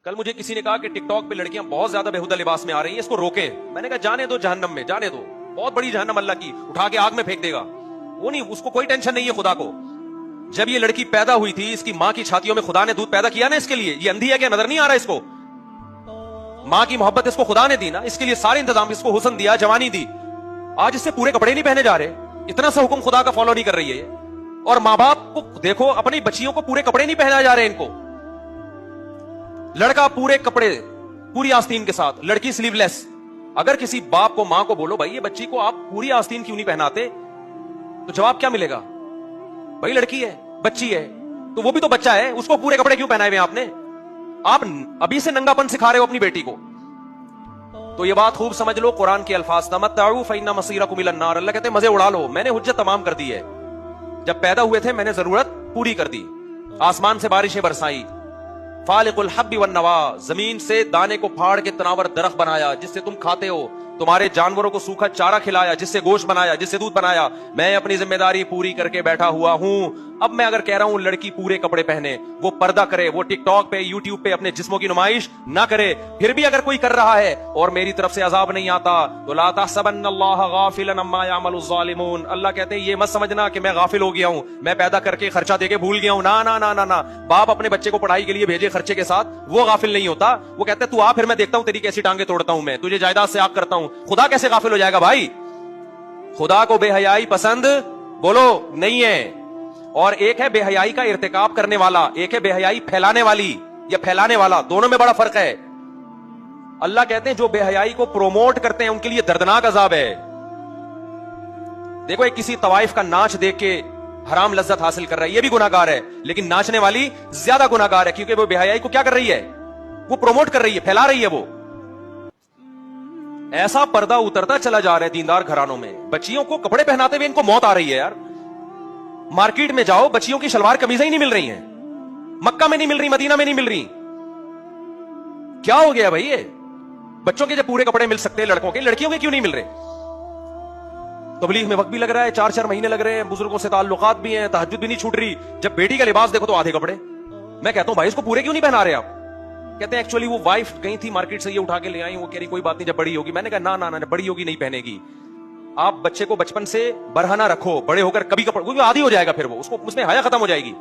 کل مجھے کسی نے کہا کہ ٹک ٹاک پہ لڑکیاں بہت زیادہ بےہودہ لباس میں آ رہی ہیں، اس کو روکے. میں نے کہا جانے دو جہنم میں، جانے دو، بہت بڑی جہنم اللہ کی، اٹھا کے آگ میں پھینک دے گا. وہ نہیں، اس کو کوئی ٹینشن نہیں ہے خدا کو. جب یہ لڑکی پیدا ہوئی تھی، اس کی ماں کی چھاتیوں میں خدا نے دودھ پیدا کیا نا اس کے لیے. یہ اندھی ہے کیا؟ نظر نہیں آ رہا اس کو؟ ماں کی محبت اس کو خدا نے دی نا، اس کے لیے سارے انتظام، اس کو حسن دیا، جوانی دی. آج اس سے پورے کپڑے نہیں پہنے جا رہے، اتنا سا حکم خدا کا فالو نہیں کر رہی ہے یہ. اور ماں باپ کو دیکھو، اپنی بچیوں کو پورے کپڑے نہیں پہنا جا رہے ان کو. لڑکا پورے کپڑے، پوری آستین کے ساتھ، لڑکی سلیو لیس. اگر کسی باپ کو، ماں کو بولو بھائی یہ بچی کو آپ پوری آستین کیوں نہیں پہناتے، تو جواب کیا ملے گا؟ بھائی لڑکی ہے، بچی ہے، تو وہ بھی تو بچہ ہے، اس کو پورے کپڑے کیوں پہنائے ہوئے آپ نے؟ آپ ابھی سے ننگا پن سکھا رہے ہو اپنی بیٹی کو. تو یہ بات خوب سمجھ لو، قرآن کے الفاظ، تمتعوا فإن مصيركم إلى النار. اللہ کہتے ہیں مزے اڑا لو، میں نے حجت تمام کر دی ہے. جب پیدا ہوئے تھے میں نے ضرورت پوری کر دی، آسمان سے بارشیں برسائی، فالق الحب والنوا، زمین سے دانے کو پھاڑ کے تناور درخت بنایا جس سے تم کھاتے ہو، تمہارے جانوروں کو سوکھا چارہ کھلایا جس سے گوشت بنایا، جس سے دودھ بنایا. میں اپنی ذمہ داری پوری کر کے بیٹھا ہوا ہوں. اب میں اگر کہہ رہا ہوں لڑکی پورے کپڑے پہنے، وہ پردہ کرے، وہ ٹک ٹاک پہ، یوٹیوب پہ اپنے جسموں کی نمائش نہ کرے، پھر بھی اگر کوئی کر رہا ہے اور میری طرف سے عذاب نہیں آتا، تو لا تحسبن اللہ غافلا عما يعمل الظالمون. اللہ کہتے ہیں یہ مت سمجھنا کہ میں غافل ہو گیا ہوں، میں پیدا کر کے خرچہ دے کے بھول گیا ہوں. نا نا نا نا نا. باپ اپنے بچے کو پڑھائی کے لیے بھیجے خرچے کے ساتھ، وہ غافل نہیں ہوتا. وہ کہتے تو آ، پھر میں دیکھتا ہوں تیری کیسی ٹانگیں توڑتا ہوں، میں تجھے جائیداد سے آگ کرتا ہوں. خدا کیسے غافل ہو جائے گا بھائی؟ خدا کو بے حیائی پسند بولو نہیں ہے. اور ایک ہے بے حیائی کا ارتکاب کرنے والا، ایک ہے بے حیائی پھیلانے والی یا پھیلانے والا. دونوں میں بڑا فرق ہے. اللہ کہتے ہیں جو بے حیائی کو پروموٹ کرتے ہیں ان کے لیے دردناک عذاب ہے. دیکھو ایک کسی طوائف کا ناچ دیکھ کے حرام لذت حاصل کر رہا ہے، یہ بھی گناہگار ہے، لیکن ناچنے والی زیادہ گناہگار ہے، کیونکہ وہ بے حیائی کو کیا کر رہی ہے؟ وہ پروموٹ کر رہی ہے، پھیلا رہی ہے. وہ ایسا پردہ اترتا چلا جا رہا ہے دیندار گھرانوں میں. بچیوں کو کپڑے پہناتے ہوئے ان کو موت آ رہی ہے یار. مارکیٹ میں جاؤ، بچیوں کی شلوار قمیضیں ہی نہیں مل رہی ہیں، مکہ میں نہیں مل رہی، مدینہ میں نہیں مل رہی. کیا ہو گیا بھائی؟ یہ بچوں کے جب پورے کپڑے مل سکتے ہیں لڑکوں کے، لڑکیوں کے کیوں نہیں مل رہے؟ تبلیغ میں وقت بھی لگ رہا ہے، 4 مہینے لگ رہے ہیں، بزرگوں سے تعلقات بھی ہیں، تہجد بھی نہیں چھوٹ رہی. جب بیٹی کا لباس دیکھو تو آدھے کپڑے. میں کہتا ہوں بھائی اس کو پورے کیوں نہیں پہنا رہے آپ؟ کہتے ہیں ایکچولی وہ وائف گئی تھی مارکیٹ سے، یہ اٹھا کے لے آئی، وہ کہہ رہی کوئی بات نہیں جب بڑی ہوگی. میں نے کہا نا نا نا، بڑی ہوگی نہیں پہنے گی. آپ بچے کو بچپن سے برہنہ رکھو، بڑے ہو کر کبھی کپڑے، آدھی ہو جائے گا، پھر وہ اس میں حیا ختم ہو جائے گی.